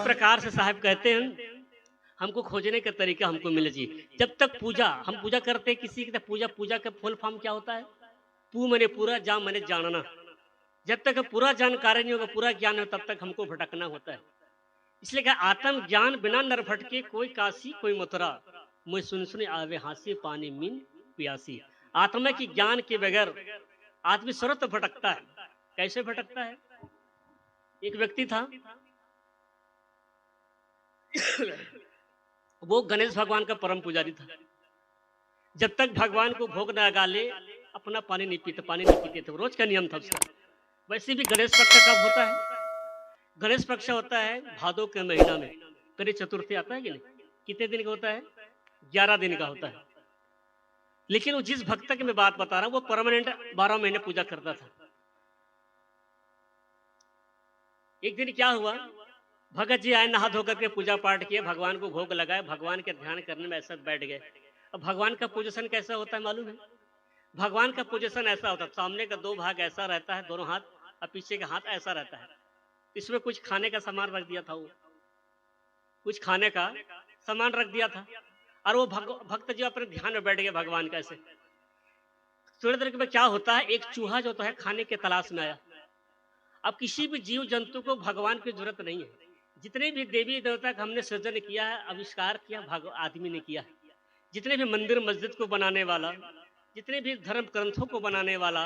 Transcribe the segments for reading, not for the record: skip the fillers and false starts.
प्रकार से साहब कहते हैं हमको खोजने का तरीका हमको मिले चाहिए। जब तक पूजा हम पूजा करते हैं किसी की, तो पूजा पूजा का फुल फॉर्म क्या होता है? पू मैंने पूरा, जा मैंने जानना। जब तक पूरा जानकारी नहीं होगा, पूरा ज्ञान हो, तब तक हमको भटकना होता है। इसलिए कहा आत्म ज्ञान बिना नर भटके, कोई काशी कोई मथुरा, मुझे सुन सुने आवे हासी पानी मीन प्यासी। आत्मा की ज्ञान के बगैर आदमी सर्वत भटकता है। कैसे भटकता है? एक व्यक्ति था वो गणेश भगवान का परम पुजारी था। जब तक भगवान को भोग न लगा ले अपना पानी नहीं पीते थे, रोज का नियम था उसका। वैसे भी गणेश पक्ष कब होता है? गणेश पक्ष होता है भादो के महीना में, तेरी चतुर्थी आता है कि नहीं? कितने दिन का होता है? 11 दिन का होता है। लेकिन वो जिस भक्त की मैं बात बता रहा हूं वो परमानेंट 12 महीने पूजा करता था। एक दिन क्या हुआ, भगत जी आए, नहा धोकर के पूजा पाठ किए, भगवान को भोग लगाए, भगवान के ध्यान करने में ऐसा बैठ गए। अब भगवान का पोजीशन कैसा होता है मालूम है? भगवान का पोजीशन ऐसा होता है, सामने का 2 भाग ऐसा रहता है, दोनों हाथ, और पीछे का हाथ ऐसा रहता है। इसमें कुछ खाने का सामान रख दिया था, वो कुछ खाने का सामान रख दिया था, और वो भक्त जी अपने ध्यान में बैठ गए भगवान का। ऐसे थोड़ी देर में क्या होता है, एक चूहा जो है खाने के तलाश में आया। अब किसी भी जीव जंतु को भगवान की जरूरत नहीं है। जितने भी देवी देवता का हमने सृजन किया है, आविष्कार किया, आदमी ने किया है। जितने भी मंदिर मस्जिद को बनाने वाला, जितने भी धर्म ग्रंथों को बनाने वाला,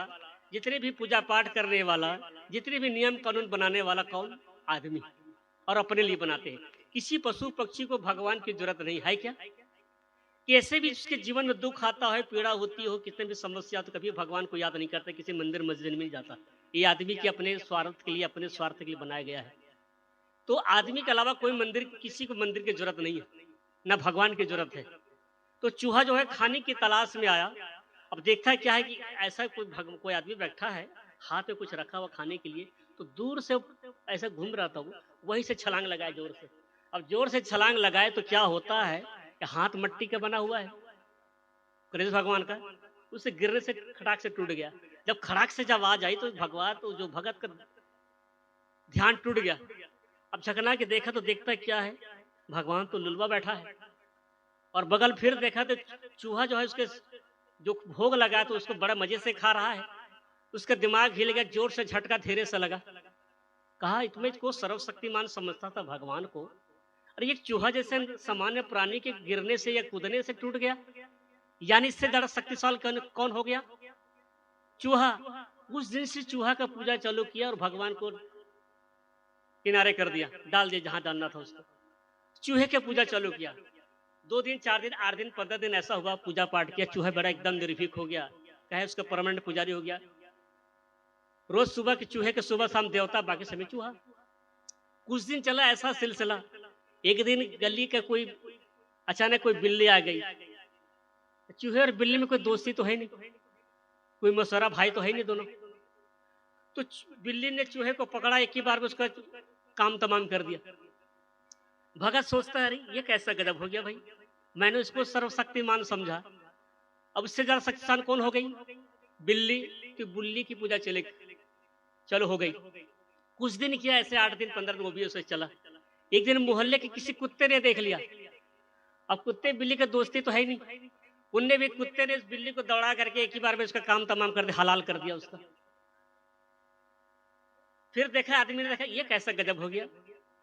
जितने भी पूजा पाठ करने वाला, जितने भी नियम कानून बनाने वाला, कौन? आदमी। और अपने लिए बनाते हैं। किसी पशु पक्षी को भगवान की जरूरत नहीं है क्या? कैसे भी उसके जीवन में दुख आता है, पीड़ा होती हो, कितने भी समस्या, तो कभी भगवान को याद नहीं करता, किसी मंदिर मस्जिद में जाता। ये आदमी के अपने स्वार्थ के लिए, अपने स्वार्थ के लिए बनाया गया है। तो आदमी के अलावा कोई मंदिर, किसी को मंदिर की जरूरत नहीं है, ना भगवान की जरूरत है। तो चूहा जो है खाने की तलाश में आया। अब देखता क्या है कि ऐसा कोई आदमी बैठा है, हाथ में कुछ रखा हुआ खाने के लिए, तो दूर से ऐसा घूम रहा था वो, वहीं से छलांग लगाए जोर से। अब जोर से छलांग लगाए तो क्या होता है कि हाथ मट्टी का बना हुआ है गणेश भगवान का, उससे गिरने से खटाक से टूट गया। जब खड़ाक से जब आवाज आई तो भगवान, तो जो भगत का ध्यान टूट गया। अब झकना के देखा तो देखता क्या है, भगवान तो लुलवा बैठा है। और बगल फिर देखा तो चूहा जो है उसके जो भोग लगा तो उसको बड़ा मजे से खा रहा है। उसका दिमाग हिल गया, जोर से झटका धीरे से लगा। कहा इसमें को सर्वशक्तिमान समझता था भगवान को, अरे ये चूहा जैसे सामान्य प्राणी के गिरने से या कूदने से टूट गया, यानी इससे ज्यादा शक्तिशाली कौन हो गया? चूहा। उस दिन से चूहा का पूजा चालू किया और भगवान को किनारे कर दिया, डाल दिया जहां डालना था उसको। चूहे की पूजा चालू किया। 2 दिन 4 दिन 8 दिन 15 दिन ऐसा हुआ, पूजा पाठ किया, चूहा बड़ा एकदम निर्भीक हो गया, कहे उसका परमानेंट पुजारी हो गया। रोज सुबह के चूहे के सुबह शाम देवता, बाकी समय चूहा। कुछ दिन चला ऐसा सिलसिला। एक दिन गली का कोई अचानक कोई बिल्ली आ गई। चूहे और बिल्ली में कोई दोस्ती तो है नहीं, कोई मशवरा भाई तो है नहीं दोनों। तो बिल्ली ने चूहे को पकड़ा, एक ही बार में उसका काम तमाम कर दिया। भगत सोचता है अरे ये कैसा गजब हो गया भाई, मैंने इसको सर्वशक्तिमान समझा, अब इससे ज्यादा शक्तिशाली कौन हो गई? बिल्ली। तो बुल्ली की पूजा चलो हो गई। कुछ दिन किया ऐसे, 8 दिन 15 दिन वो भी ऐसे चला। एक दिन मोहल्ले के किसी कुत्ते ने देख लिया। अब कुत्ते बिल्ली का दोस्ती तो है नहीं, उनने भी, कुत्ते ने इस बिल्ली को दौड़ा करके एक ही बार में उसका काम तमाम कर दिया, हलाल कर दिया उसका। फिर देखा आदमी ने, देखा ये कैसा गजब हो गया,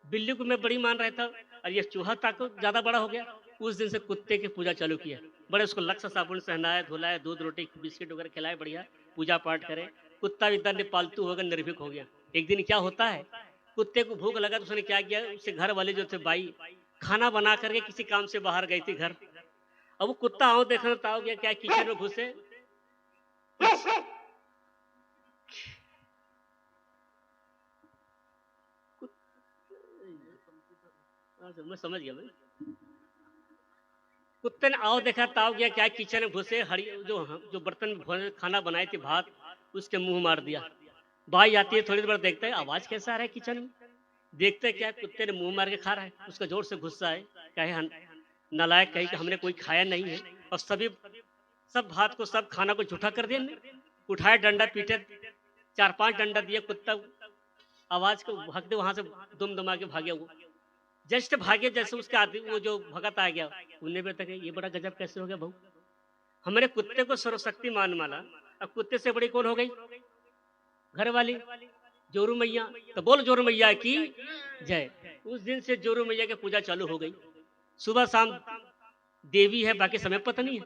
बिल्ली को मैं बड़ी मान रहा था और ये चूहा ताकत ज्यादा बड़ा हो गया। उस दिन से कुत्ते की पूजा चालू किया, बड़े उसको लक्ष्य साबुन से नहाए धुलाए, दूध रोटी बिस्किट वगैरह खिलाए, बढ़िया पूजा पाठ करे। कुत्ता भी इतना पालतू हो गया, निर्भीक हो गया। एक दिन क्या होता है, कुत्ते को भूख लगा तो उसने क्या किया, उससे घर वाले जो थे बाई, खाना बना करके किसी काम से बाहर गई थी घर। अब वो कुत्ता आओ देखना ताओ गया, क्या किचन में घुसे, मैं समझ गया भाई। कुत्ते ने आओ देखा ताव गया, क्या किचन में घुसे, हरी जो बर्तन में खाना बनाए थे भात, उसके मुंह मार दिया। भाई आती है, थोड़ी देर देखते हैं आवाज कैसा आ रहा है किचन में, देखते क्या कुत्ते ने मुंह मार के खा रहा है। उसका जोर से गुस्सा है, कहे नालायक, कही कि हमने कोई खाया नहीं है, और सब भात को, सब खाना को झूठा कर दिया। उठाए डंडा पीटे, 4-5 डंडा दिया, कुत्ता आवाज को भाग दे, वहां से दुम दुमा के भागे वो। जस्ट भागे, जैसे उसका आदमी वो जो भगत आ गया, उन्हें भी तक ये बड़ा गजब कैसे हो गया भाऊ, हमने कुत्ते को सर्वशक्तिमान माना, अब कुत्ते से बड़ी कौन हो गई, घर वाली जोरू मैया। तो बोल जोरू मैया की जय। उस दिन से जोरू मैया की पूजा चालू हो गई। सुबह शाम देवी है, बाकी समय पत्नी है।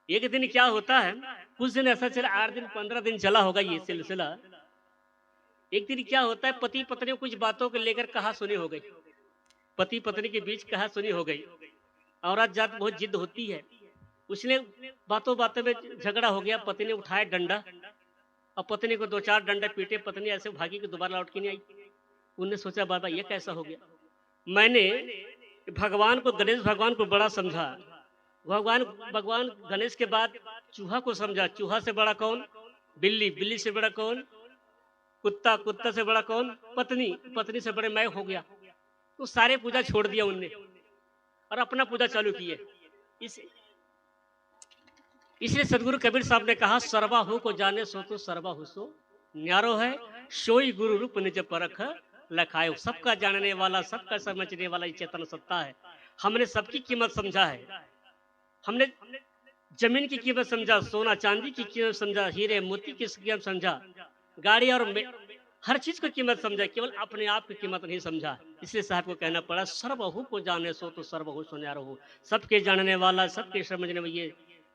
एक दिन क्या होता है, कुछ दिन ऐसा चला, 8 दिन 15 दिन चला होगा ये सिलसिला। एक दिन क्या होता है, पति पत्नी कुछ बातों को लेकर कहा सुनी हो गई, पति पत्नी के बीच कहा सुनी हो गई। औरत जात बहुत जिद होती है, उसने बातों बातों में झगड़ा हो गया, पति ने उठाया डंडा और पत्नी को 2-4 डंडे पीटे, पत्नी ऐसे भागी कि दोबारा लौट के नहीं आई। उनने सोचा बाबा ये कैसा हो गया। मैंने भगवान को, गणेश भगवान को बड़ा समझा। भगवान भगवान गणेश के बाद चूहा को समझा, चूहा से बड़ा कौन, बिल्ली, बिल्ली से बड़ा कौन, कुत्ता, कुत्ता से बड़ा कौन, पत्नी, पत्नी से बड़े मैं हो गया। तो सारे पूजा छोड़ दिया उनने और अपना पूजा चालू किए। इसलिए सदगुरु कबीर साहब ने कहा, सर्वाहु को जाने सो तो सर्वाहु सो न्यारो है, सोई गुरु रूप निज परख लखायो। सबका जानने वाला, सबका समझने वाला ये चेतन सत्ता है। हमने सबकी कीमत समझा है, हमने जमीन की कीमत समझा, सोना चांदी की कीमत समझा, हीरे मोती की कीमत समझा, गाड़ी और हर चीज की कीमत समझा, केवल अपने आप की कीमत नहीं समझा। इसलिए साहब को कहना पड़ा, सर्वहु को जाने सो तो सर्वहु सो न्यारो हो। सबके जानने वाला, सबके समझने वाला,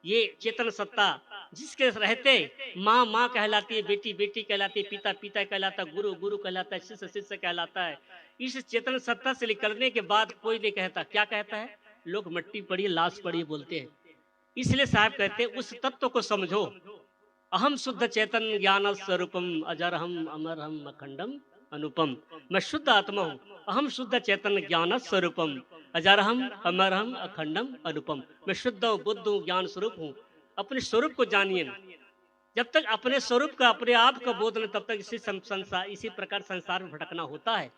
ये चेतन सत्ता जिसके रहते माँ माँ कहलाती है, बेटी बेटी कहलाती है, पिता पिता कहलाता है, गुरु गुरु कहलाता है, शिष्य शिष्य कहलाता है। इस चेतन सत्ता से निकलने के बाद कोई नहीं कहता, क्या कहता है, लोग मट्टी पड़ी लाश पड़ी बोलते हैं। इसलिए साहब कहते हैं, उस तत्व को समझो, अहम शुद्ध चेतन ज्ञान स्वरूपम अजरहम अमरहम अखंडम अनुपम। मैं शुद्ध आत्मा हूँ, अहम शुद्ध चेतन ज्ञान स्वरूपम अजरहम अमरहम अखंडम अनुपम। मैं शुद्ध हूँ, बुद्ध हूँ, ज्ञान स्वरूप हूँ। अपने स्वरूप को जानिए ना। जब तक अपने स्वरूप का, अपने आप का बोध न, तब तक इसी संसार, इसी प्रकार संसार में भटकना होता है।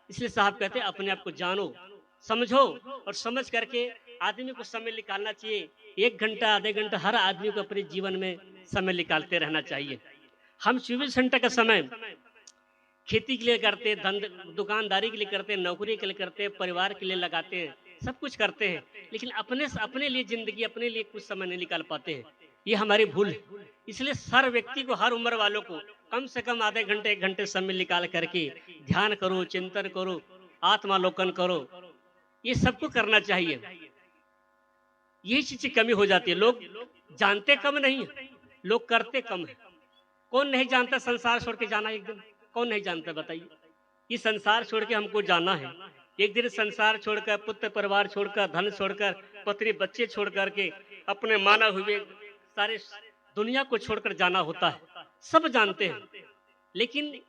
इसलिए साहब कहते हैं, अपने आप को जानो, समझो, और समझ करके आदमी को समय निकालना चाहिए। 1 घंटा आधे घंटा हर आदमी को अपने जीवन में समय निकालते रहना चाहिए। हम 24 घंटे का समय खेती के लिए करते हैं, दुकानदारी के लिए करते हैं, नौकरी के लिए करते हैं, परिवार के लिए लगाते हैं, सब कुछ करते हैं, लेकिन अपने लिए जिंदगी, अपने लिए कुछ समय नहीं निकाल पाते हैं। ये हमारी भूल है। इसलिए हर व्यक्ति को, हर उम्र वालों को कम से कम आधे घंटे 1 घंटे समय निकाल करके ध्यान करो, चिंतन करो, आत्मालोकन करो, ये सबको करना चाहिए। यही चीज की कमी हो जाती है। लोग जानते कम नहीं है, लोग करते कम है। कौन नहीं जानता संसार छोड़ के जाना एक दिन, कौन नहीं जानता बताइए। ये संसार छोड़ के हमको जाना है एक दिन। संसार छोड़कर, पुत्र परिवार छोड़कर, धन छोड़कर, पत्नी बच्चे छोड़ करके, अपने माना हुए सारे दुनिया को छोड़कर जाना होता है। सब जानते हैं, लेकिन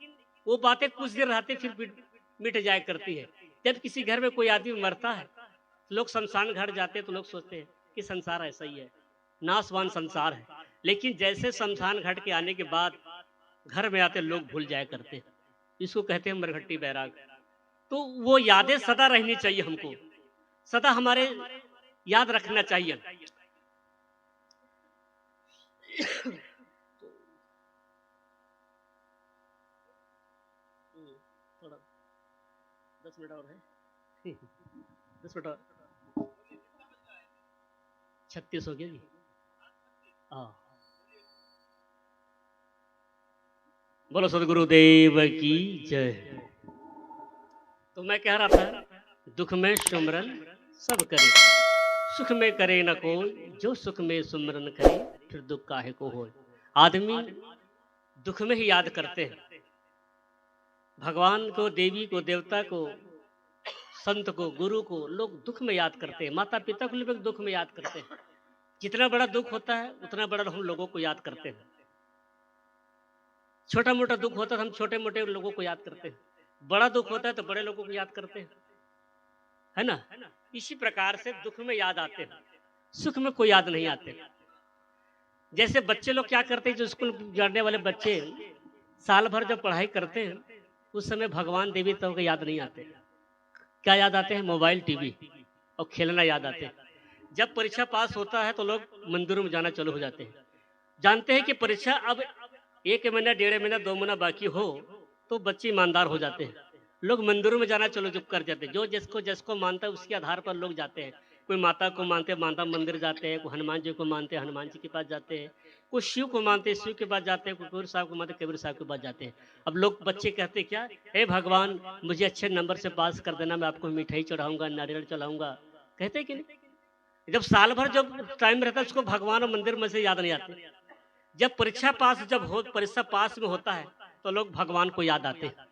वो बातें कुछ देर रहते फिर मिट जाया करती है। जब किसी घर में कोई आदमी मरता है, लोग शमशान घाट जाते हैं तो लोग सोचते हैं कि संसार ऐसा ही है, नासवान संसार है। लेकिन जैसे शमशान घाट के आने के बाद घर में आते लोग भूल जाया करते हैं। इसको कहते हैं मरघट्टी बैराग। तो वो यादें सदा रहनी चाहिए, हमको सदा हमारे याद रखना चाहिए। थोड़ा 10 मिनट और है 10 मिनट और 36 हो गया जी। हाँ, बोलो सदगुरुदेव की जय। तो मैं कह रहा था, दुख में सुमरन सब करे, सुख में करे न कोई, जो सुख में सुमरन करे, फिर दुख काहे को होए। आदमी दुख में ही याद करते हैं भगवान को, देवी को, देवता को, संत को, गुरु को। लोग दुख में याद करते हैं, माता पिता को लोग दुख में याद करते हैं। जितना बड़ा दुख होता है उतना बड़ा हम लोगों को याद करते हैं। छोटा मोटा दुख होता है, हम छोटे मोटे लोगों को याद करते हैं। बड़ा दुख होता है तो बड़े लोगों को याद करते हैं, है ना। इसी प्रकार से दुख में याद आते हैं, सुख में कोई याद नहीं आते। जैसे बच्चे लोग क्या करते हैं, जो स्कूल जाने वाले बच्चे साल भर जब पढ़ाई करते हैं, उस समय भगवान देवी तो को याद नहीं आते। क्या याद आते हैं, मोबाइल, टीवी और खेलना याद आते हैं। जब परीक्षा पास होता है तो लोग मंदिरों में जाना चालू हो जाते हैं। जानते हैं कि परीक्षा अब 1 महीना, 1.5 महीना, 2 महीना बाकी हो तो बच्चे ईमानदार हो जाते हैं। लोग मंदिरों में जाना चलो चुप कर जाते हैं। जो जिसको जिसको मानता है उसके आधार पर लोग जाते हैं। कोई माता को मानते हैं, माता मंदिर जाते हैं, कोई हनुमान जी को मानते हैं, हनुमान जी के पास जाते हैं, कोई शिव को मानते हैं, शिव के पास जाते हैं, कोई कबीर साहब को मानते हैं, कबीर साहब के पास जाते हैं। अब लोग बच्चे कहते क्या, हे भगवान मुझे अच्छे नंबर से पास कर देना, मैं आपको मिठाई चढ़ाऊंगा, नारियल चढ़ाऊंगा। कहते कि नहीं? जब साल भर जब टाइम रहता है उसको भगवान और मंदिर में से याद नहीं आते। जब परीक्षा पास जब हो परीक्षा पास में होता है तो लोग भगवान को याद आते हैं।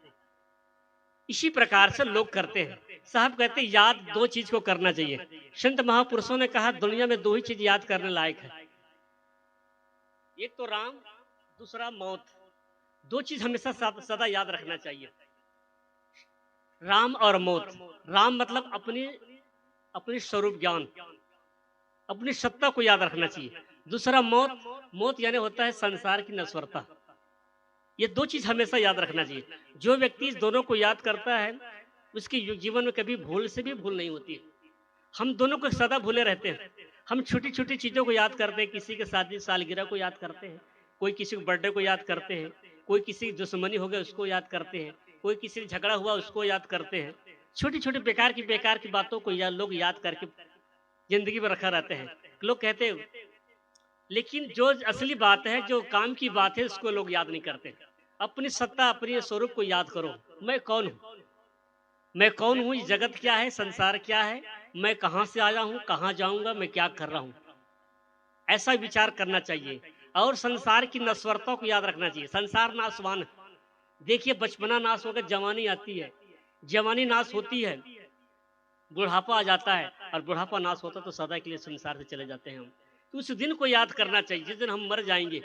इसी प्रकार से लोग करते हैं। साहब कहते हैं याद दो चीज को करना चाहिए। संत महापुरुषों ने कहा दुनिया में दो ही चीज याद करने लायक है, एक तो राम, दूसरा मौत। दो चीज हमेशा सदा याद रखना चाहिए, राम और मौत। राम मतलब अपनी अपनी स्वरूप ज्ञान, अपनी सत्ता को याद रखना चाहिए। दूसरा मौत, मौत यानी होता है संसार की नश्वरता। ये दो चीज हमेशा याद रखना चाहिए। जो व्यक्ति इस दोनों को याद करता है उसके जीवन में कभी भूल से भी भूल नहीं होती है। हम दोनों को सदा भूले रहते हैं। हम छोटी छोटी चीजों को याद करते हैं, किसी के शादी सालगिरह को याद करते हैं, कोई किसी के बर्थडे को याद करते हैं, कोई किसी की दुश्मनी हो गया उसको याद करते हैं, कोई किसी से झगड़ा हुआ उसको याद करते हैं। छोटी छोटी बेकार की बातों को लोग याद करके जिंदगी में रखा रहते हैं। लोग कहते हैं, लेकिन जो असली बात है, जो काम की बात है, उसको लोग याद नहीं करते। अपनी सत्ता, अपने स्वरूप को याद करो। मैं कौन हूँ, मैं कौन हूँ, ये जगत क्या है, संसार क्या है, मैं कहाँ से आया हूँ, कहाँ जाऊंगा, मैं क्या कर रहा हूँ, ऐसा विचार करना चाहिए। और संसार की नश्वरता को याद रखना चाहिए। संसार नाशवान है। देखिए बचपना नाश होकर जवानी आती है, जवानी नाश होती है, बुढ़ापा आ जाता है, और बुढ़ापा नाश होता तो सदा के लिए संसार से चले जाते हैं हम। तो उस दिन को याद करना चाहिए जिस दिन हम मर जाएंगे।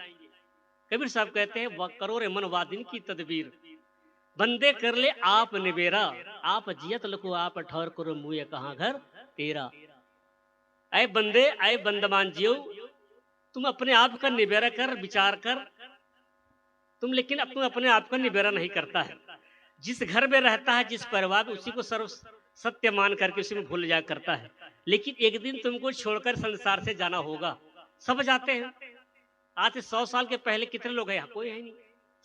कबीर साहब कहते हैं करो रे मन वादिन की तदबीर, बंदे कर ले आप निबेरा, आप जियत लको आप ठौर करो मुए कहाँ घर तेरा। ऐ बंदे, ऐ बंदमान जियो, तुम अपने आप का निबेरा कर, विचार कर। तुम लेकिन अपने आप का निबेरा नहीं करता है। जिस घर में रहता है, जिस परिवार में, उसी को सर्व सत्य मान करके उसी में भूल जाया करता है। लेकिन एक दिन तुमको छोड़कर संसार से जाना होगा। सब जाते हैं। आज से 100 साल के पहले कितने लोग हैं यहाँ? कोई है नहीं।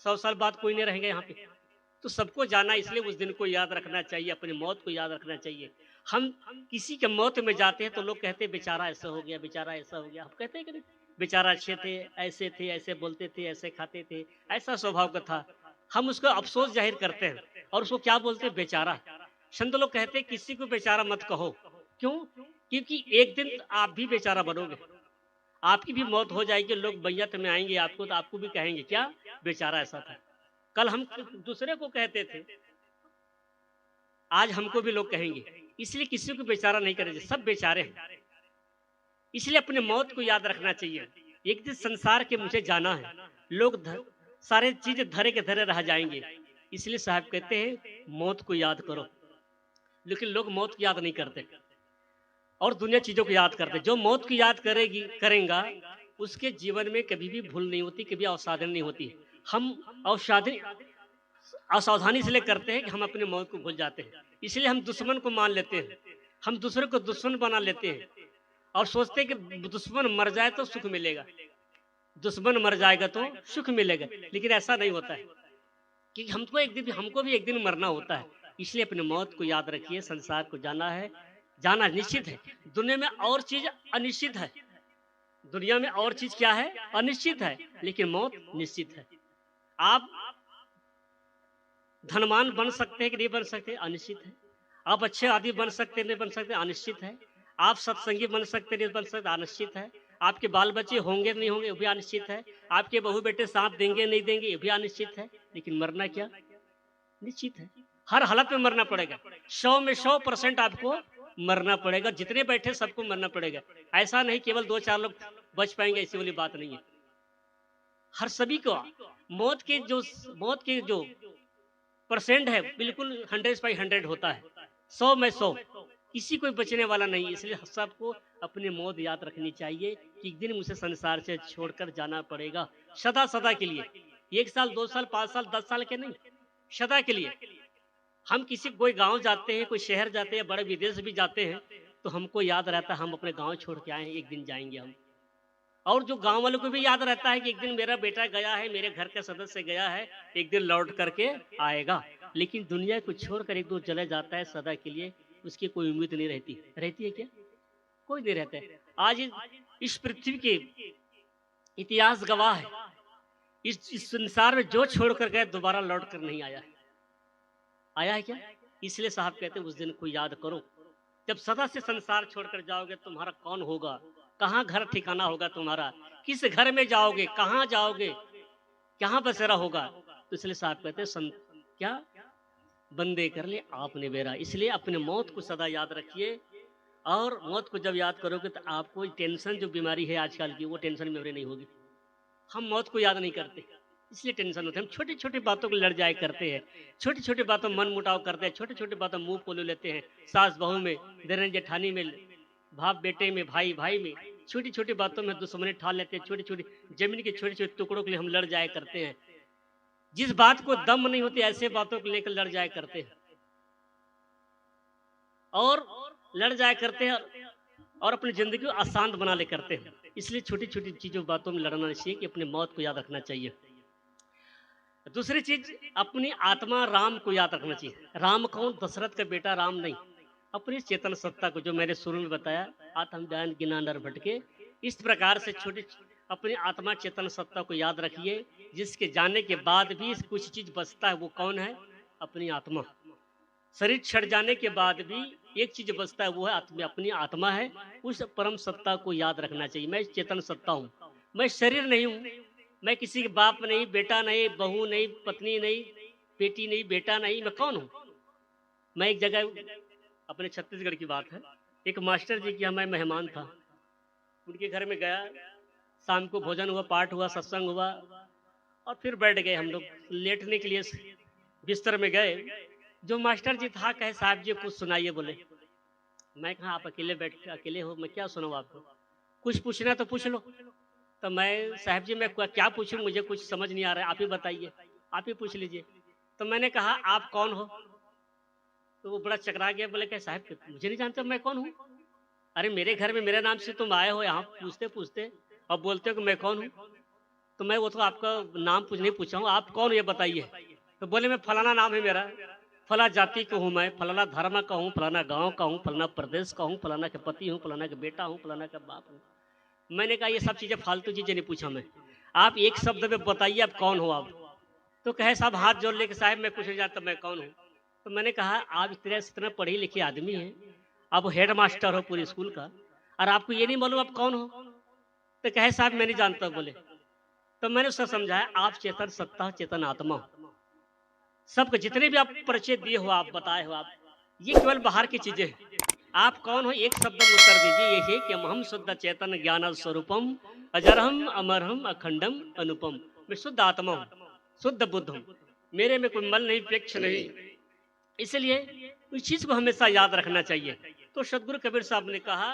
100 साल बाद कोई नहीं रहेंगे यहाँ पे। तो सबको जाना, इसलिए उस दिन को याद रखना चाहिए, अपनी मौत को याद रखना चाहिए। हम किसी के मौत में जाते हैं तो लोग कहते हैं बेचारा ऐसा हो गया, बेचारा ऐसा हो गया। हम कहते हैं कि नहीं, बेचारा अच्छे थे, ऐसे बोलते थे, ऐसे खाते थे, ऐसा स्वभाव का था। हम उसको अफसोस जाहिर करते हैं और उसको क्या बोलते हैं, बेचारा। संत लोग कहते हैं किसी को बेचारा मत कहो। क्यों? क्योंकि एक दिन आप भी बेचारा बनोगे, आपकी भी मौत हो जाएगी। लोग बैयत में आएंगे आपको तो आपको भी कहेंगे क्या, बेचारा ऐसा था। कल हम दूसरे को कहते थे, आज हमको भी लोग कहेंगे। इसलिए किसी को बेचारा नहीं करेंगे, सब बेचारे हैं। इसलिए अपने मौत को याद रखना चाहिए। एक दिन संसार के मुझे जाना है। लोग सारे चीजें धरे के धरे रह जाएंगे। इसलिए साहब कहते हैं मौत को याद करो। लेकिन लोग मौत को याद नहीं करते और दुनिया चीजों को याद करते। जो मौत को याद करेगा उसके जीवन में कभी भी भूल नहीं होती, कभी अवसाधन नहीं होती। हम असावधानी इसलिए करते हैं कि हम अपने मौत को भूल जाते हैं। इसलिए हम दुश्मन को मान लेते हैं, हम दूसरे को दुश्मन बना लेते हैं और सोचते हैं कि दुश्मन मर जाए तो सुख मिलेगा, दुश्मन मर जाएगा तो सुख मिलेगा। लेकिन ऐसा नहीं होता है, क्योंकि हमको भी एक दिन मरना होता है। इसलिए अपने मौत को याद रखिए। संसार को जाना है, जाना निश्चित है। दुनिया में और चीज अनिश्चित है। दुनिया में और चीज क्या है, अनिश्चित है। लेकिन मौत निश्चित है। आप धनवान बन सकते हैं कि नहीं बन सकते, अनिश्चित है। आप अच्छे आदमी बन सकते नहीं बन सकते, अनिश्चित है। आप सत्संगी बन सकते नहीं बन सकते, अनिश्चित है। आपके बाल बच्चे होंगे नहीं होंगे, वो भी अनिश्चित है। आपके बहू बेटे साथ देंगे नहीं देंगे, ये भी अनिश्चित है। लेकिन मरना क्या, निश्चित है। हर हालत में मरना पड़ेगा। 100 में 100% आपको मरना पड़ेगा। जितने बैठे सबको मरना पड़ेगा। ऐसा नहीं केवल 2-4 लोग बच पाएंगे, ऐसी वाली बात नहीं है। हर सभी को मौत के जो परसेंट है बिल्कुल 100/100 होता है। 100 में 100, किसी कोई बचने वाला नहीं। इसलिए सबको अपनी मौत याद रखनी चाहिए कि एक दिन मुझे संसार से छोड़कर जाना पड़ेगा, सदा सदा के लिए। 1 साल 2 साल 5 साल 10 साल के नहीं, सदा के लिए। हम किसी कोई गांव जाते हैं, कोई शहर जाते हैं, बड़े विदेश भी जाते हैं, तो हमको याद रहता है हम अपने गांव छोड़ के आए हैं, एक दिन जाएंगे हम। और जो गांव वालों को भी याद रहता है कि एक दिन मेरा बेटा गया है, मेरे घर का सदस्य गया है, एक दिन लौट करके आएगा। लेकिन दुनिया को छोड़कर एक दो चला जाता है सदा के लिए, उसकी कोई उम्मीद नहीं रहती। रहती है क्या? कोई नहीं रहता है। आज इस पृथ्वी के इतिहास गवाह है, इस संसार में जो छोड़ कर गए दोबारा लौट कर नहीं आया है। आया है क्या? इसलिए साहब कहते हैं उस दिन को याद करो, जब सदा से संसार छोड़कर जाओगे तुम्हारा कौन होगा, कहाँ घर ठिकाना होगा तुम्हारा, किस घर में जाओगे, कहाँ जाओगे, कहाँ बसेरा होगा। तो इसलिए साहब कहते हैं क्या बंदे कर ले आपने बेरा। इसलिए अपने मौत को सदा याद रखिए, और मौत को जब याद करोगे तो आपको टेंशन जो बीमारी है आजकल की, वो टेंशन बीमारी नहीं होगी। हम मौत को याद नहीं करते, इसलिए टेंशन होते हैं। हम छोटी छोटी बातों को लड़ जाए करते हैं, छोटी छोटी बातों में मन मुटाव करते हैं, छोटी छोटी बातों मुंह पोलो लेते हैं, सास बहू में, देवर जेठानी में, बाप बेटे में, भाई भाई में, छोटी छोटी बातों में दुश्मनी ठाल लेते हैं। छोटी छोटी जमीन के छोटे छोटे टुकड़ों के लिए हम लड़ जाए करते हैं। जिस बात को दम नहीं होती ऐसे बातों को लेकर लड़ जाए करते हैं, और लड़ जाए करते हैं, और अपनी जिंदगी को आसान बना ले करते हैं। इसलिए छोटी छोटी चीजों बातों में लड़ना चाहिए कि अपने मौत को याद रखना चाहिए। दूसरी चीज, अपनी आत्मा राम को याद रखना चाहिए। राम कौन? दशरथ का बेटा राम नहीं, अपनी चेतन सत्ता को, जो मैंने शुरू में बताया, आत्म ज्ञान गिना नर भटके। इस प्रकार से छोटी अपनी आत्मा चेतन सत्ता को याद रखिए, जिसके जाने के बाद भी कुछ चीज बचता है। वो कौन है? अपनी आत्मा। शरीर छट जाने के बाद भी एक चीज बचता है, वो है अपनी आत्मा है। उस परम सत्ता को याद रखना चाहिए। मैं चेतन सत्ता हूँ, मैं शरीर नहीं हूँ, मैं किसी के बाप नहीं, बेटा नहीं, बहू नहीं, पत्नी नहीं, बेटी नहीं, बेटा नहीं, मैं कौन हूँ? मैं एक जगह, अपने छत्तीसगढ़ की बात है, एक मास्टर जी की मैं मेहमान था, उनके घर में गया, शाम को भोजन हुआ, पाठ हुआ, सत्संग हुआ, और फिर बैठ गए हम लोग लेटने के लिए, बिस्तर में गए। जो मास्टर जी था कहे साहब जी कुछ सुनाइए। बोले, मैं कहा आप अकेले हो, मैं क्या सुनाऊं आपको, कुछ पूछना तो पूछ लो। तो मैं, साहब जी मैं क्या पूछूं, मुझे कुछ समझ नहीं आ रहा है, आप ही बताइए, आप ही पूछ लीजिए। तो मैंने कहा आप कौन हो? तो वो बड़ा चकरा गया, बोले क्या साहब मुझे नहीं जानते मैं कौन हूँ? अरे मेरे घर में मेरे नाम से तुम आए हो यहाँ पूछते पूछते, और बोलते हो कि मैं कौन हूँ। तो मैं वो तो आपका नाम नहीं पूछा हूँ, आप कौन ये बताइए। तो बोले मैं फलाना नाम है मेरा, फला जाति का हूँ मैं, फलाना धर्म का हूँ, फलाना गांव का हूँ, फलाना प्रदेश का हूँ, फलाना के पति हूँ, फलाना के बेटा हूँ, फलाना का बाप हूँ। मैंने कहा ये सब चीजें फालतू चीजें नहीं पूछा मैं, आप एक शब्द में बताइए आप कौन हो आप। तो कहे साहब हाथ जोड़ लेके साहब मैं कुछ नहीं जानता मैं कौन हूँ। तो मैंने कहा आप इतना पढ़े लिखे आदमी हैं, आप हेड मास्टर हो पूरे स्कूल का, और आपको ये नहीं मालूम आप कौन हो? तो कहे साहब मैं नहीं जानता। बोले, तो मैंने उसका समझाया आप चेतन सत्ता, चेतन आत्मा हो। सबके जितने भी आप परिचय दिए हो, आप बताए हो, आप ये केवल बाहर की चीजें हैं। आप कौन हो एक शब्द में उत्तर दीजिए, ये है कि हम शुद्ध चेतन ज्ञान स्वरूपम अजरहम अमरहम अखंडम अनुपम। मैं शुद्ध आत्मा हूँ, शुद्ध बुद्ध हूँ, मेरे में कोई मल नहीं, पेक्ष नहीं। इसलिए उस चीज को हमेशा याद रखना चाहिए। तो सदगुरु कबीर साहब ने कहा,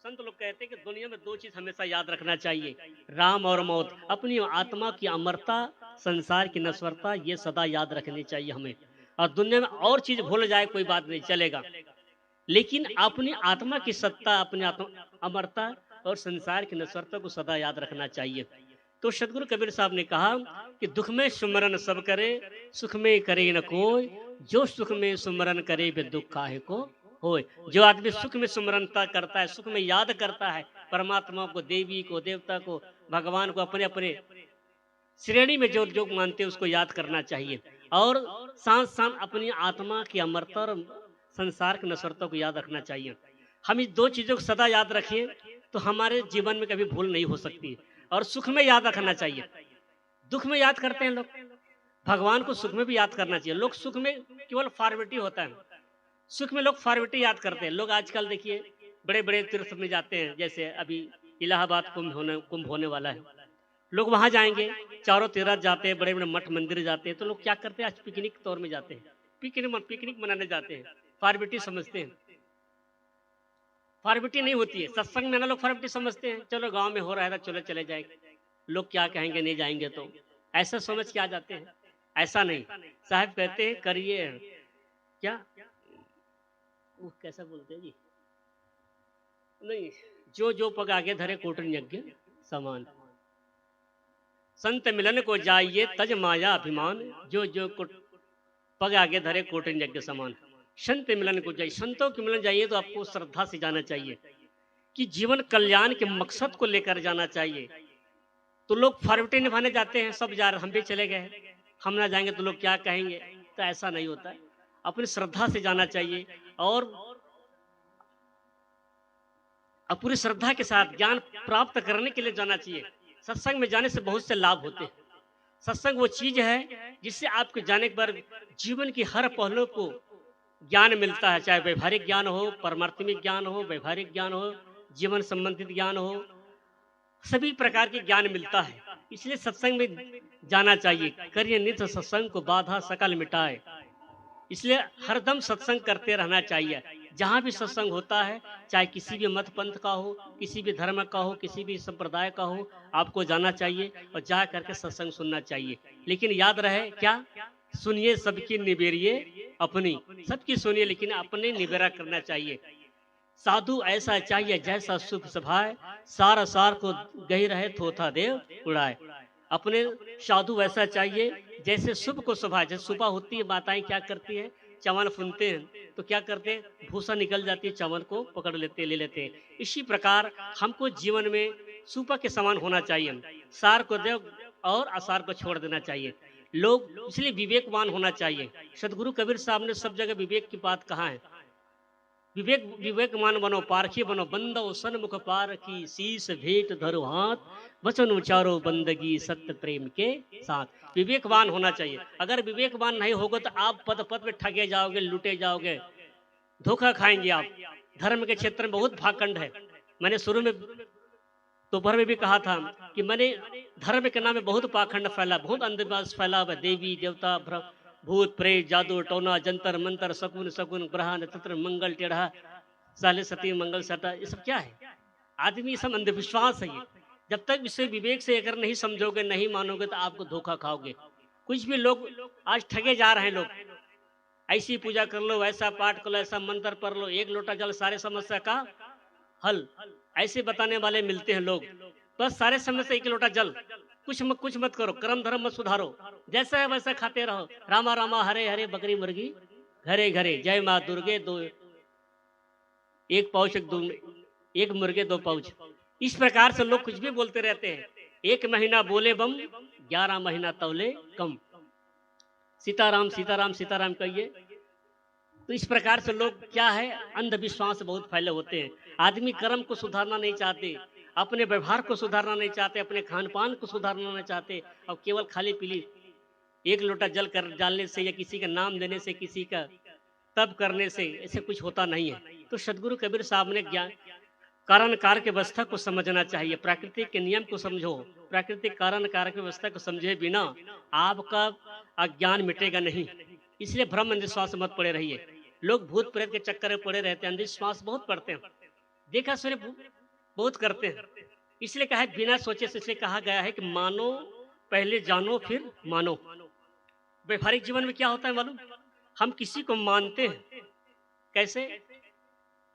संत लोग कहते हैं कि दुनिया में दो चीज हमेशा याद रखना चाहिए, राम और मौत। अपनी आत्मा की अमरता, संसार की नश्वरता, ये सदा याद रखनी चाहिए हमें। और दुनिया में और चीज भूल जाए कोई बात नहीं चलेगा, लेकिन अपनी आत्मा की सत्ता, अपनी आत्मा अमरता और संसार की नश्वरता को सदा याद रखना चाहिए। तो सदगुरु कबीर साहब ने कहा कि दुख में सुमरन सब करे, सुख में करे न कोई, जो सुख में सुमरन करे वे दुख काहे को होए। जो आदमी सुख में सुमरनता करता है, सुख में याद करता है परमात्मा को, देवी को, देवता को, भगवान को, अपने अपने श्रेणी में जो जो मानते हैं उसको याद करना चाहिए। और साथ साथ अपनी आत्मा की अमरता और संसार की नश्वरता को याद रखना चाहिए। हम इस दो चीजों को सदा याद रखें तो हमारे जीवन में कभी भूल नहीं हो सकती। और सुख में याद रखना चाहिए, दुख में याद करते हैं लोग, भगवान को सुख में भी याद करना चाहिए। लोग सुख में केवल फॉर्मेलिटी होता है, सुख में लोग फॉर्मेलिटी याद करते हैं। लोग आजकल देखिए बड़े बड़े तीर्थ में जाते हैं, जैसे अभी इलाहाबाद कुंभ होने वाला है, लोग वहां जाएंगे, चारों तीर्थ जाते हैं, बड़े बड़े मठ मंदिर जाते हैं। तो लोग क्या करते हैं, आज पिकनिक तौर में जाते हैं, पिकनिक मनाने जाते हैं, फॉर्मेलिटी समझते हैं। फॉर्मेलिटी नहीं होती है, सत्संग में ना लोग फॉर्मेलिटी समझते हैं, चलो गांव में हो रहा है तो चलो चले जाएंगे, लोग क्या कहेंगे नहीं जाएंगे, तो ऐसा समझ के आ जाते हैं। ऐसा नहीं, साहब कहते हैं करिए क्या, वो कैसा बोलते हैं जी, नहीं, जो जो पग आगे धरे कोटन यज्ञ समान, संत मिलन को जाइए तज माया अभिमान, जो जो पग आगे धरे कोटिन यज्ञ समान। संत मिलन को जाइए, संतों के मिलन जाइए तो आपको श्रद्धा से जाना चाहिए कि जीवन कल्याण के मकसद को लेकर जाना चाहिए। तो लोग फॉर्मेलिटी निभाने जाते हैं, सब जा रहे, हम भी चले गए, हम ना जाएंगे तो लोग क्या कहेंगे, तो ऐसा नहीं होता है। अपनी श्रद्धा से जाना चाहिए और पूरी श्रद्धा के साथ ज्ञान प्राप्त करने के लिए जाना चाहिए। सत्संग में जाने से बहुत से लाभ होते हैं। सत्संग वो चीज है जिससे आपके जाने के बाद जीवन की हर पहलू को ज्ञान मिलता है, चाहे व्यवहारिक ज्ञान हो, परमार्थमिक ज्ञान हो, व्यवहारिक ज्ञान हो, जीवन संबंधित ज्ञान हो, सभी प्रकार के ज्ञान मिलता है। इसलिए सत्संग में जाना चाहिए। करिए नित्य सत्संग को बाधा सकल मिटाए। इसलिए हरदम सत्संग करते रहना चाहिए। जहाँ भी सत्संग होता है, चाहे किसी भी मत पंथ का हो, किसी भी धर्म का हो, किसी भी संप्रदाय का हो, आपको जाना चाहिए और जा करके सत्संग सुनना चाहिए। लेकिन याद रहे क्या, सुनिए सबकी निबेरिए अपनी, सबकी सुनिए लेकिन अपने निबेरा करना चाहिए। साधु ऐसा चाहिए जैसा शुभ सभाए, सार सार को गही रहे थोथा देव उड़ाए। अपने साधु वैसा चाहिए जैसे शुभ को शोभा। जैसे सुबह होती है, माताएं क्या करती है, चवन फुनते हैं तो क्या करते हैं, भूसा निकल जाती है, चवन को पकड़ लेते, ले लेते हैं। इसी प्रकार हमको जीवन में सुपा के समान होना चाहिए। सार को देव और असार को छोड़ देना चाहिए। लोग इसलिए विवेकवान होना चाहिए। सदगुरु कबीर साहब ने सब जगह विवेक की बात कहा है। विवेक विवेकमान बनो, पारखी बनो, बंदो सन्मुख पारखी, शीस भेंट धरो हाथ, वचन उचारो बंदगी सत्य प्रेम के साथ। विवेकवान होना चाहिए। अगर विवेकवान नहीं होगा तो आप पद पद में ठगे जाओगे, लूटे जाओगे, धोखा खाएंगे आप। धर्म के क्षेत्र में बहुत भाखंड है। मैंने शुरू में दोपहर में भी कहा था कि मैंने धर्म के नाम में बहुत पाखंड फैला, बहुत अंधविश्वास फैला हुआ। देवी देवता, भूत प्रेत, जादू टोना, जंतर मंतर, शकुन शकुन, ग्रह नक्षत्र, मंगल टेढ़ा, साले सती मंगल सटा, ये सब क्या है? आदमी, सब अंधविश्वास है ये। जब तक इसे विवेक से अगर नहीं समझोगे, नहीं मानोगे तो आपको धोखा खाओगे। कुछ भी लोग आज ठगे जा रहे हैं। लोग ऐसी पूजा कर लो, ऐसा पाठ कर लो, ऐसा मंत्र पढ़ लो, एक लोटा जल सारे समस्या का हल, ऐसे बताने वाले मिलते हैं लोग। बस सारे समस्या एक लोटा जल, कुछ मत करो, कर्म धर्म मत सुधारो, जैसा है वैसा खाते रहो। रामा रामा हरे हरे बकरी मुर्गी घरे घरे, जय माँ दुर्गे दो, एक पाउच एक मुर्गे दो पाउच। इस प्रकार से लोग कुछ भी बोलते रहते हैं। एक महीना बोले बम, 11 महीना तौले कम। सीताराम सीताराम सीताराम कहिए। तो इस प्रकार से लोग क्या है, अंधविश्वास बहुत फैले होते हैं। आदमी कर्म को सुधारना नहीं चाहते, अपने व्यवहार को सुधारना नहीं चाहते, अपने खान पान को सुधारना नहीं चाहते, और केवल खाली पीली एक लोटा जल कर डालने से या किसी का नाम लेने से, किसी का तब करने से ऐसे कुछ होता नहीं है। तो सदगुरु कबीर साहब ने ज्ञान कारण कारक व्यवस्था को समझना चाहिए। प्राकृतिक के नियम को समझो, प्राकृतिक कारण कारक व्यवस्था को समझे बिना आपका अज्ञान मिटेगा नहीं। इसलिए भ्रम अंधविश्वास मत पड़े रहिए। लोग भूत प्रेत के चक्कर में पड़े रहते हैं, अंधविश्वास बहुत पड़ते हैं, देखा सुने बहुत करते हैं। इसलिए कहा है बिना सोचे से, इसलिए कहा गया है कि मानो पहले जानो फिर मानो। व्यवहारिक जीवन में क्या होता है मालूम, हम किसी को मानते हैं। कैसे?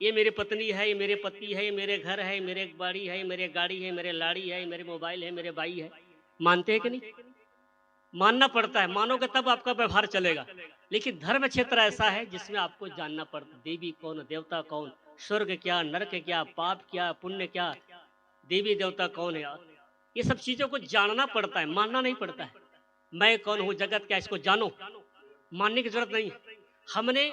ये मेरी पत्नी है, ये मेरे पति है, ये मेरे घर है, मेरे बाड़ी है, मेरे गाड़ी है, मेरे लाड़ी है, मेरे मोबाइल है, मेरे भाई है। मानते हैं कि नहीं? मानना पड़ता है, मानोगे तब आपका व्यवहार चलेगा। लेकिन धर्म क्षेत्र ऐसा है जिसमें आपको जानना पड़ता, देवी कौन, देवता कौन, स्वर्ग क्या, नरक क्या, पाप क्या, पुण्य क्या, देवी देवता कौन है, ये सब चीजों को जानना पड़ता है, मानना नहीं पड़ता है। मैं कौन हूँ, जगत क्या, इसको जानो, मानने की जरूरत नहीं है। हमने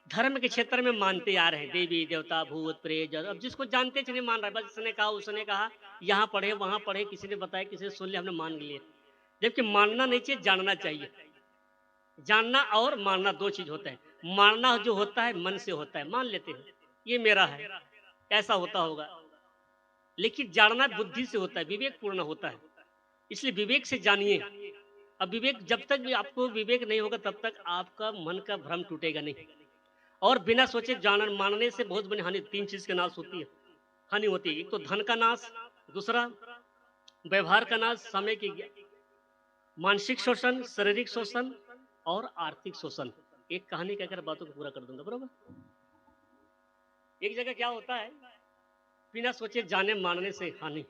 धर्म के क्षेत्र में मानते आ रहे हैं, देवी देवता भूत प्रेत। अब जिसको जानते चलिए मान रहा है, बस इसने कहा उसने कहा, यहाँ पढ़े वहां पढ़े, किसी ने बताया, किसी ने सुन लिया, हमने मान लिया। जबकि मानना नहीं चाहिए, जानना चाहिए। जानना और मानना दो चीज होता है। मानना जो होता है मन से होता है, मान लेते हैं ये मेरा है, ऐसा होता होगा। लेकिन जानना बुद्धि से होता है, विवेक पूर्ण होता है। इसलिए विवेक से जानिए। अब विवेक, जब तक भी आपको विवेक नहीं होगा तब तक आपका मन का भ्रम टूटेगा नहीं। और बिना सोचे जान मानने से बहुत बड़ी हानि, तीन चीज के नाश होती है, हानि होती है। एक तो धन का नाश, दूसरा व्यवहार का नाश, समय की मानसिक शोषण, शारीरिक शोषण और आर्थिक शोषण। एक कहानी कहकर बातों को पूरा कर दूंगा, बरोबर। एक जगह क्या होता है, बिना सोचे जाने मानने से हानि।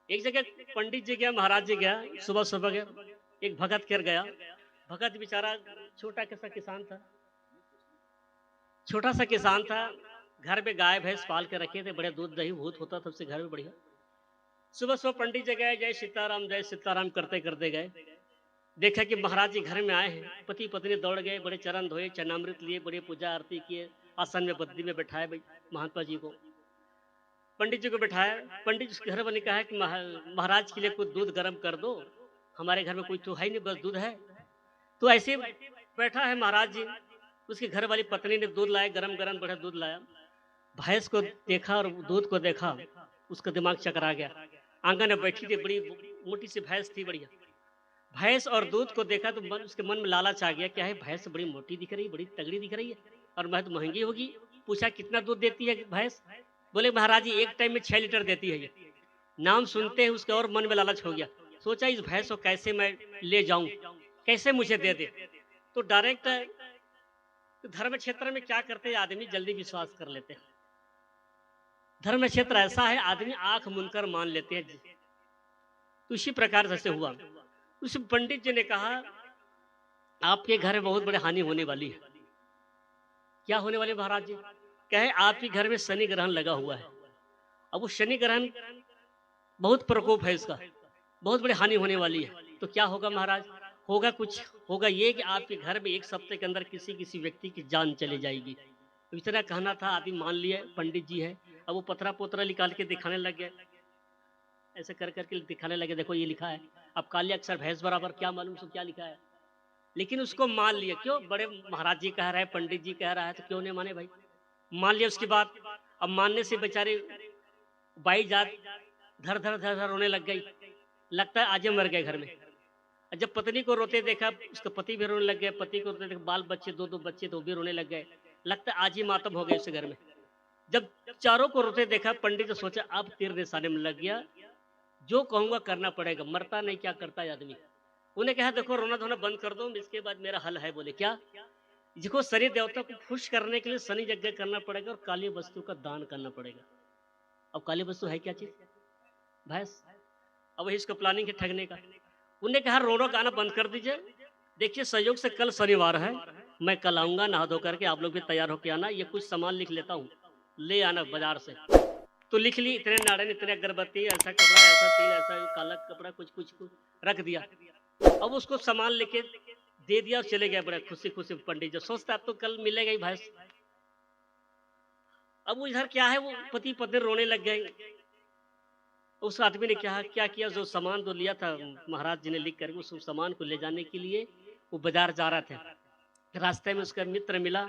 एक जगह पंडित जी गया, महाराज जी गया, सुबह सुबह गया, एक भगत कर गया, भगत बेचारा छोटा कैसा किसान था, छोटा सा किसान था, घर में गाय भैंस पाल के रखे थे, बड़े दूध दही भूत होता था उससे घर में बढ़िया। सुबह सुबह पंडित जी गए, जय सीताराम करते करते गए, देखा कि महाराज जी घर में आए हैं। पति पत्नी दौड़ गए, बड़े चरण धोए, चरणामृत लिए, बड़ी पूजा आरती किए, आसन में बद्दी में बैठाए भाई महात्मा जी को, पंडित जी को बैठाया। पंडित जी घर वाले कहा कि महाराज के लिए कुछ दूध गर्म कर दो, हमारे घर में कोई तो है नहीं, बस दूध है। तो ऐसे बैठा है महाराज जी, उसकी घर वाली पत्नी ने दूध लाया, गरम गरम बड़ा दूध लाया। भैंस को देखा और दूध को देखा, उसका दिमाग चकरा गया। आंगन में बैठी थी, बड़ी मोटी सी भैंस थी, बढ़िया भैंस, और दूध को देखा तो उसके मन में लालच आ गया, क्या है भैंस बड़ी मोटी दिख रही है, बड़ी तगड़ी दिख रही है, और मैं तो महंगी होगी। पूछा कितना दूध देती है भैंस? बोले महाराज जी एक टाइम में 6 लीटर देती है ये। नाम सुनते हैं उसके और मन में लालच हो गया, सोचा इस भैंस को कैसे मैं ले जाऊं, कैसे मुझे दे दे। तो डायरेक्ट धर्म क्षेत्र में क्या करते हैं आदमी, जल्दी विश्वास कर लेते हैं। धर्म क्षेत्र ऐसा है, आदमी आंख मुनकर मान लेते हैं। तो इसी प्रकार से हुआ। उस पंडित जी ने कहा आपके घर में बहुत बड़ी हानि होने वाली है। क्या होने वाले महाराज जी? कहे आपके घर में शनि ग्रहण लगा हुआ है। अब वो शनि ग्रहण बहुत प्रकोप है इसका, बहुत बड़ी हानि होने वाली है। तो क्या होगा महाराज? होगा कुछ, होगा ये कि आपके घर में 1 सप्ताह के अंदर किसी किसी व्यक्ति की जान चली जाएगी। तो इतना कहना था, आदमी मान लिए, पंडित जी है। अब वो पतरा पोतरा निकाल के दिखाने लग गए, ऐसे कर करके दिखाने लगे, देखो ये लिखा है। अब काले अक्षर भैंस बराबर, क्या मालूम उसको क्या लिखा है, लेकिन उसको मान लिया। क्यों? बड़े महाराज जी कह रहे हैं, पंडित जी कह रहा है, तो क्यों नहीं माने भाई? मान लिया उसकी बात। अब मानने से बेचारे बाई जात धर धर धर धर रोने लग गई, लगता है आज मर गए घर में। जब पत्नी को रोते देखा, उसका पति भी रोने लग गए, पति को रोते देखा, बाल बच्चे 2-2 बच्चे तो भी रोने लग गए, लगता है आज ही मातम हो गए उस घर में। जब चारों को रोते देखा, पंडित ने सोचा अब तीर निशाने में लग गया, जो कहूंगा करना पड़ेगा, मरता नहीं, क्या करता है आदमी। उन्हें कहा देखो रोना धोना बंद कर दो, इसके बाद मेरा हल है। बोले क्या? जिसको शनि देवता को खुश करने के लिए शनि यज्ञ करना पड़ेगा और काली वस्तु का दान करना पड़ेगा। अब काली वस्तु है क्या चीज? भैंस। अब वही इसको प्लानिंग है ठगने का। उन्हें कहा रो रो गाना बंद कर दीजिए, देखिए संयोग से कल शनिवार है, मैं कल आऊंगा नहा धो करके, आप लोग भी तैयार होके आना, ये कुछ सामान लिख लेता हूँ, ले आना बाजार से। तो लिख ली, इतने नारियल, इतने अगरबत्ती, ऐसा कपड़ा, ऐसा तेल, ऐसा काला कपड़ा, कुछ कुछ रख दिया। अब उसको सामान लेके दे दिया और चले गए बड़े खुशी खुशी। पंडित जी सोचता अब तो कल मिलेगा ही भैंस। अब वो इधर क्या है, वो पति पत्नी रोने लग गए। उस आदमी ने क्या किया, जो सामान तो लिया था महाराज जी ने लिख कर, उस सामान को ले जाने के लिए वो बाजार जा रहा था। रास्ते में उसका मित्र मिला,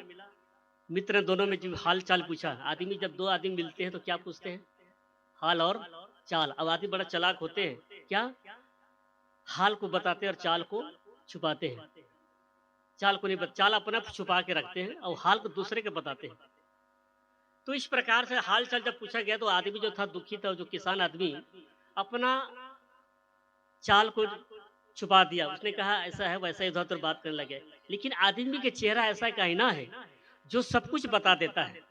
मित्र ने दोनों में जो हाल चाल पूछा। आदमी जब 2 आदमी मिलते हैं तो क्या पूछते हैं? हाल और चाल। अब आदमी बड़ा चालाक होते हैं, क्या हाल को बताते हैं और चाल को छुपाते हैं। चाल को नहीं, चाल अपना छुपा के रखते हैं और हाल को दूसरे के बताते हैं। तो इस प्रकार से हाल चाल जब पूछा गया तो आदमी जो था दुखी था, जो किसान आदमी, अपना चाल को छुपा दिया। उसने कहा ऐसा है वैसा, इधर उधर बात करने लगे। लेकिन आदमी के चेहरा ऐसा कहना है जो सब कुछ बता देता है।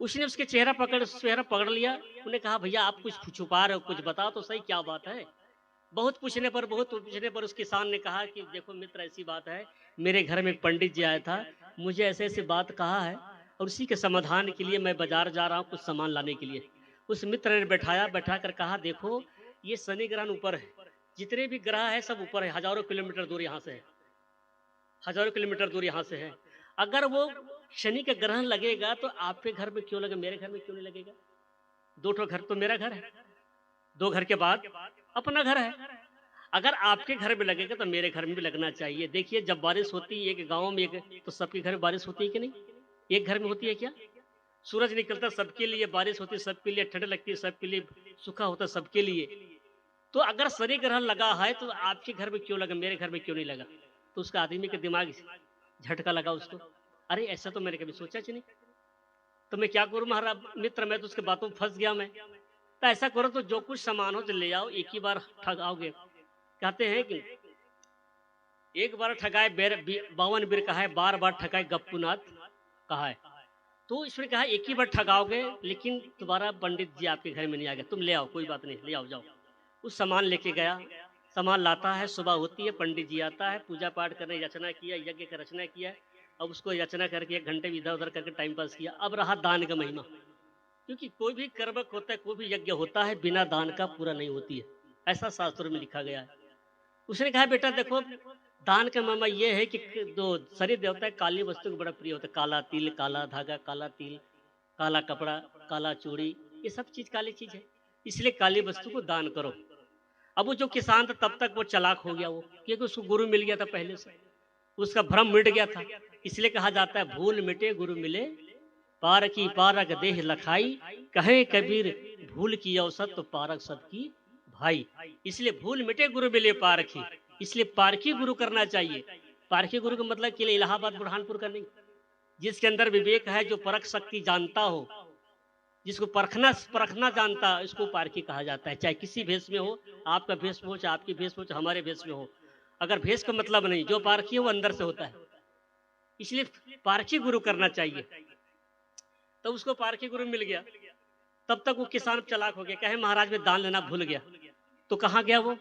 उसने उसके चेहरा पकड़ लिया। उन्हें कहा भैया आप कुछ छुपा रहे हो, कुछ बताओ तो सही क्या बात है। बहुत पूछने पर उस किसान ने कहा कि देखो मित्र ऐसी बात है, मेरे घर में एक पंडित जी आया था, मुझे ऐसे ऐसी बात कहा है और उसी के समाधान के लिए मैं बाजार जा रहा हूँ कुछ सामान लाने के लिए। उस मित्र ने बैठा कर कहा देखो ये शनि ग्रहण ऊपर है, जितने भी ग्रह है सब ऊपर है, हजारों किलोमीटर दूर यहाँ से है, हजारों किलोमीटर दूर यहाँ से है। अगर वो शनि का ग्रहण लगेगा तो आपके घर में क्यों लगे, मेरे घर में क्यों नहीं लगेगा? 2 घर तो मेरा घर है, 2 घर के बाद अपना घर है। अगर आपके घर में लगेगा तो मेरे घर में भी लगना चाहिए। देखिए जब बारिश होती है एक गांव में, एक तो सबके घर में बारिश होती है कि नहीं? एक घर में होती है क्या? सूरज निकलता सबके लिए, बारिश होती सबके लिए, ठंड लगती है सबके लिए, सूखा होता सबके लिए। तो अगर शनि ग्रहण लगा है तो आपके घर में क्यों लगा, मेरे घर में क्यों नहीं लगा? तो उसका आदमी के दिमाग झटका लगा उसको, अरे ऐसा तो मैंने कभी सोचा ही नहीं। तो मैं क्या करूं महाराज मित्र, मैं तो उसके बातों में फंस गया। मैं तो ऐसा करो तो जो कुछ सामान हो तो ले आओ, एक ही बार ठगाओगे। कहते हैं कि एक बार ठगाए 52 बिर कहा है, बार बार ठगाए गप्पूनाथ कहा है। तो इसमें कहा एक ही बार ठगाओगे, लेकिन तुम्हारा पंडित जी आपके घर में नहीं आ गया, तुम ले आओ, कोई बात नहीं, ले आओ, जाओ। उस सामान लेके गया, सामान लाता है, सुबह होती है, पंडित जी आता है, पूजा पाठ करने याचना किया, यज्ञ का रचना किया, अब उसको याचना करके 1 घंटे इधर उधर करके टाइम पास किया। अब रहा दान का महिमा, क्योंकि कोई भी कर्मक होता है, कोई भी यज्ञ होता है, बिना दान का पूरा नहीं होती है, ऐसा शास्त्रों में लिखा गया है। उसने कहा बेटा देखो, दान का महिमा ये है कि जो शरीर देवता है काली वस्तु को बड़ा प्रिय होता है, काला तिल, काला धागा, काला तिल, काला कपड़ा, काला चूड़ी, ये सब चीज काली चीज है, इसलिए काली वस्तु को दान करो। अब वो जो किसान था तब तक वो चालाक हो गया, वो क्योंकि उसको गुरु मिल गया था पहले से, उसका भ्रम मिट गया था। इसलिए कहा जाता है भूल मिटे गुरु मिले, पारकी पारक देह लखाई, कहे कबीर भूल की औसत तो पारक सबकी भाई। इसलिए भूल मिटे गुरु मिले पारखी, इसलिए पारखी गुरु करना चाहिए। पारखी गुरु का मतलब के लिए इलाहाबाद बुरहानपुर का नहीं, जिसके अंदर विवेक है, जो परख शक्ति जानता हो, जिसको परखना परखना जानता है, इसको पारखी कहा जाता है। चाहे किसी भेष में हो, आपका भेष में हो, चाहे आपकी भेष में हो, चाहे हमारे भेष में हो, अगर भेष का मतलब नहीं, जो पारखी है वो अंदर से होता है। इसलिए पारखी गुरु करना चाहिए। तब उसको पारखी गुरु मिल गया। तब तक वो किसान चालाक हो गया, कहे महाराज में दान लेना भूल गया। तो कहाँ गया वो?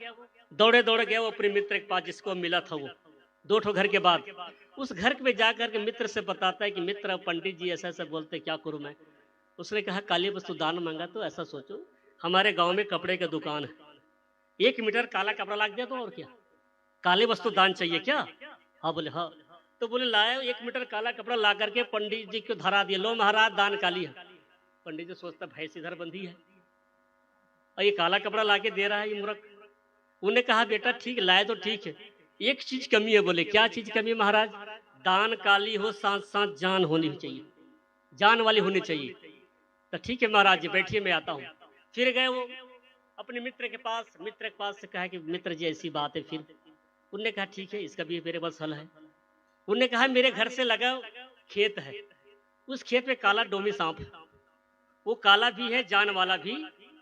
दौड़े दौड़े गया वो अपने मित्र के पास जिसको मिला था वो, 2 ठो घर के बाद। उस घर में जाकर के मित्र से बताता है कि मित्र पंडित जी ऐसा ऐसा बोलते, क्या करूं मैं? उसने कहा काली वस्तु दान मांगा तो ऐसा सोचो, हमारे गांव में कपड़े का दुकान है, 1 मीटर काला कपड़ा लाग दिया तो और क्या, काली वस्तु दान चाहिए क्या? हाँ बोले हाँ। तो बोले लाए 1 मीटर काला कपड़ा ला करके पंडित जी को धरा दिया, लो महाराज दान काली है। पंडित जी सोचता भैंस इधर बंधी है और ये काला कपड़ा लाके दे रहा है ये मूर्ख। उन्हें कहा बेटा ठीक लाए तो ठीक है, एक चीज कमी है। बोले क्या चीज कमी है महाराज? दान काली हो, साथ साथ जान होनी चाहिए, जान वाली होनी चाहिए। तो ठीक है महाराज जी बैठिए, मैं आता हूँ। फिर गए वो अपने मित्र के पास, मित्र के पास से कहा कि मित्र जी ऐसी बात है। फिर उनने कहा ठीक है, इसका भी मेरे पास हल है। उनने कहा मेरे घर से लगा खेत है, उस खेत में काला डोमी सांप है, वो काला भी है जान वाला भी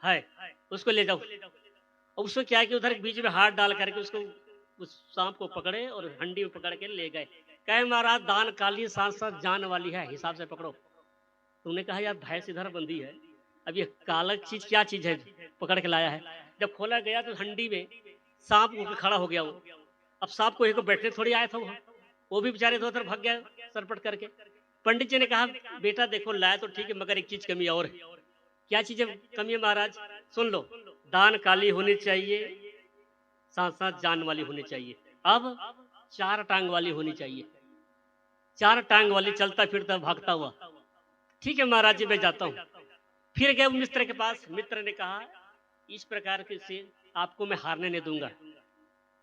है, उसको ले जाओ। और उसको क्या है कि उधर बीच में हाथ डाल करके उसको उस सांप को पकड़े और हंडी में पकड़ के ले गए। कहे महाराज दान काली साथ साथ जान वाली है, हिसाब से पकड़ो। तुमने कहा यार भैंस इधर बंधी है, अब ये काला चीज क्या चीज है पकड़ के लाया है? जब खोला गया तो हंडी में सांप उठ खड़ा हो गया वो। अब सांप को एक बैठने थोड़ी आया था वो भी बेचारे इधर उधर भाग गया सरपट करके। पंडित जी ने कहा बेटा देखो लाया तो ठीक है, मगर एक चीज कमी और है। क्या चीज कमी है महाराज? सुन लो, दान काली होनी चाहिए, साथ साथ जान वाली होनी चाहिए, अब 4 टांग वाली होनी चाहिए, 4 टांग वाली, चलता फिरता भागता हुआ। ठीक है महाराज जी मैं जाता हूँ। फिर गए मित्र के पास, मित्र ने कहा इस प्रकार के से आपको मैं हारने नहीं दूंगा,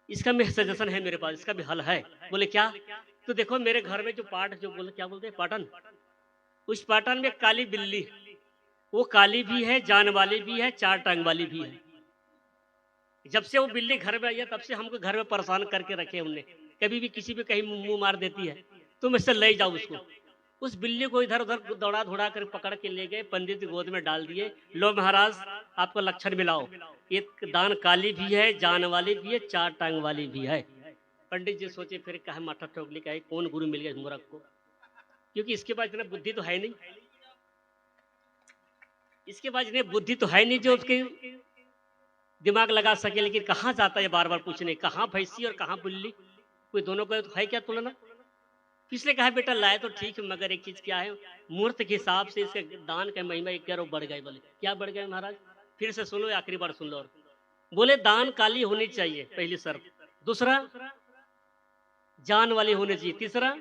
इसका मैं सजेशन है मेरे पास, इसका भी हल है। बोले क्या? तो देखो मेरे घर में जो पाट, जो बोले क्या बोलते हैं पाटन, उस पाटन में काली बिल्ली है, वो काली भी है, जान वाली भी है, 4 टांग वाली भी है। जब से वो बिल्ली घर में आई है तब से हमको घर में परेशान करके रखे उनने, कभी भी किसी भी कहीं मुंह मार देती है, तुम इससे ले जाओ उसको। उस बिल्ली को इधर उधर दौड़ा धुड़ा कर पकड़ के ले गए, पंडित की गोद में डाल दिए। लो महाराज आपको लक्षण मिलाओ, एक दान काली भी है, जान वाली भी है, 4 टांग वाली भी है। पंडित जी सोचे फिर कहा माथा ठोकली का कौन गुरु मिल गया मूर्ख को, क्योंकि इसके पास इतना बुद्धि तो है नहीं, इसके पास इतनी बुद्धि तो है नहीं जो उसके दिमाग लगा सके। लेकिन कहाँ जाता है बार बार पूछने, कहाँ भैंसी और कहाँ बिल्ली, कोई दोनों का है क्या तुलना? इसलिए कहा बेटा लाए तो ठीक है, मगर एक चीज क्या है, मूर्त के हिसाब से इसके दान का महिमा 11 बढ़ गए। बोले क्या बढ़ गए महाराज? फिर से सुनो, आखिरी बार सुन लो। और बोले दान काली होनी चाहिए, पहली शर्त। दूसरा जान वाली होनी चाहिए। तीसरा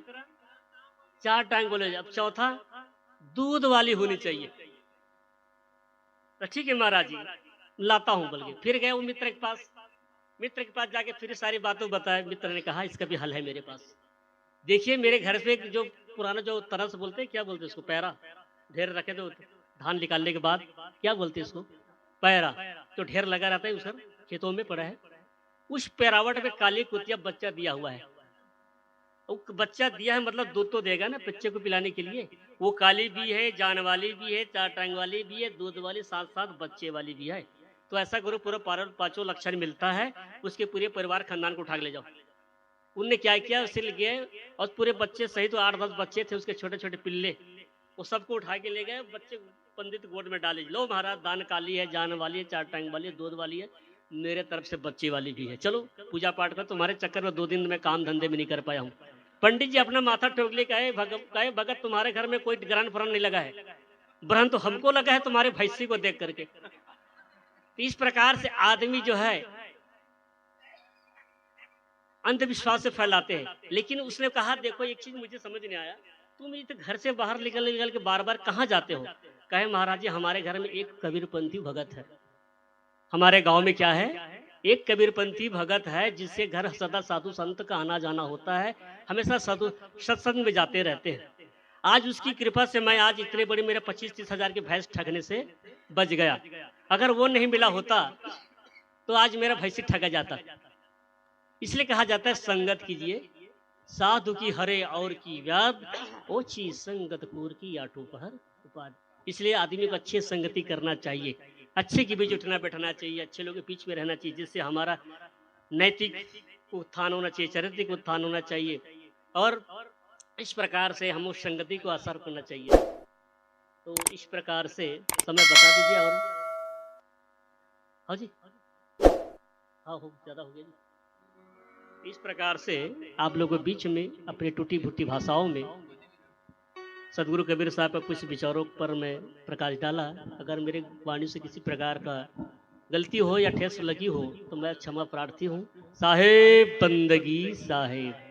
4 टांग बोले। अब चौथा दूध वाली होनी चाहिए। तो ठीक है महाराज जी लाता हूं बोल के फिर गए वो मित्र के पास। मित्र के पास जाके फिर सारी बातों बताया। मित्र ने कहा इसका भी हल है मेरे पास। देखिए मेरे घर पे जो पुराना जो तरस बोलते हैं, क्या बोलते हैं उसको, पैरा ढेर रखे तो धान निकालने के बाद क्या बोलते हैं उसको, पैरा, जो ढेर लगा रहता है उस खेतों में पड़ा है, उस पैरावट में काली कुतिया बच्चा दिया हुआ है। बच्चा दिया है मतलब दूध तो देगा ना बच्चे को पिलाने के लिए। वो काली भी है, जान वाली भी है, 4 टांग वाली भी है, दूध वाली, साथ साथ बच्चे वाली भी है। तो ऐसा गुरु पूरा 5 लक्षण मिलता है, उसके पूरे परिवार खानदान को उठा के ले जाओ। उनने क्या किया, सिल गए और पूरे बच्चे सहित तो 8-10 बच्चे थे उसके, छोटे छोटे पिल्ले, वो सबको उठा के ले गए। बच्चे पंडित गोद में डाले, लो महाराज दान काली है, जान वाली है, 4 टांग वाली है, दूध वाली है, मेरे तरफ से बच्चे वाली भी है, चलो पूजा पाठ कर। तुम्हारे चक्कर में 2 दिन में काम धंधे में नहीं कर पाया हूँ। पंडित जी अपना माथा ठोक ले, कहे भगत तुम्हारे घर में कोई ग्रहण फ्रहण नहीं लगा है, ग्रहण तो हमको लगा है तुम्हारे भैंसी को देख करके। तो इस प्रकार से आदमी जो है अंधविश्वास से फैलाते हैं। लेकिन उसने कहा देखो एक चीज मुझे समझ नहीं आया, तुम इस घर से बाहर निकल निकल के बार बार कहाँ जाते हो? कहे महाराज जी हमारे घर में एक कबीरपंथी भगत है, हमारे गांव में क्या है, एक कबीरपंथी भगत है जिससे घर सदा साधु संत का आना जाना होता है, हमेशा साधु सत्संग में जाते रहते हैं। आज उसकी कृपा से मैं आज इतने बड़े मेरे 25-30 हजार की भैंस ठगने से बच गया। अगर वो नहीं मिला होता तो आज मेरा भैंसी ठगा जाता। इसलिए कहा जाता है संगत कीजिए साधु की हरे और की व्याध, ओछी संगत कूर की आठों पहर उपाध। इसलिए आदमी को अच्छी संगति करना चाहिए, अच्छे के बीच उठना बैठना चाहिए, अच्छे लोगों के बीच में रहना चाहिए, जिससे हमारा नैतिक उत्थान होना चाहिए, चारित्रिक उत्थान होना चाहिए। और इस प्रकार से हम उस संगति को असर करना चाहिए। तो इस प्रकार से समय बता दीजिए। और हाँ जी, हाँ हो ज़्यादा हो गया जी। इस प्रकार से आप लोगों के बीच में अपनी टूटी फूटी भाषाओं में सदगुरु कबीर साहब का कुछ विचारों पर मैं प्रकाश डाला। अगर मेरे वाणी से किसी प्रकार का गलती हो या ठेस लगी हो तो मैं क्षमा प्रार्थी हूँ। साहेब बंदगी साहेब।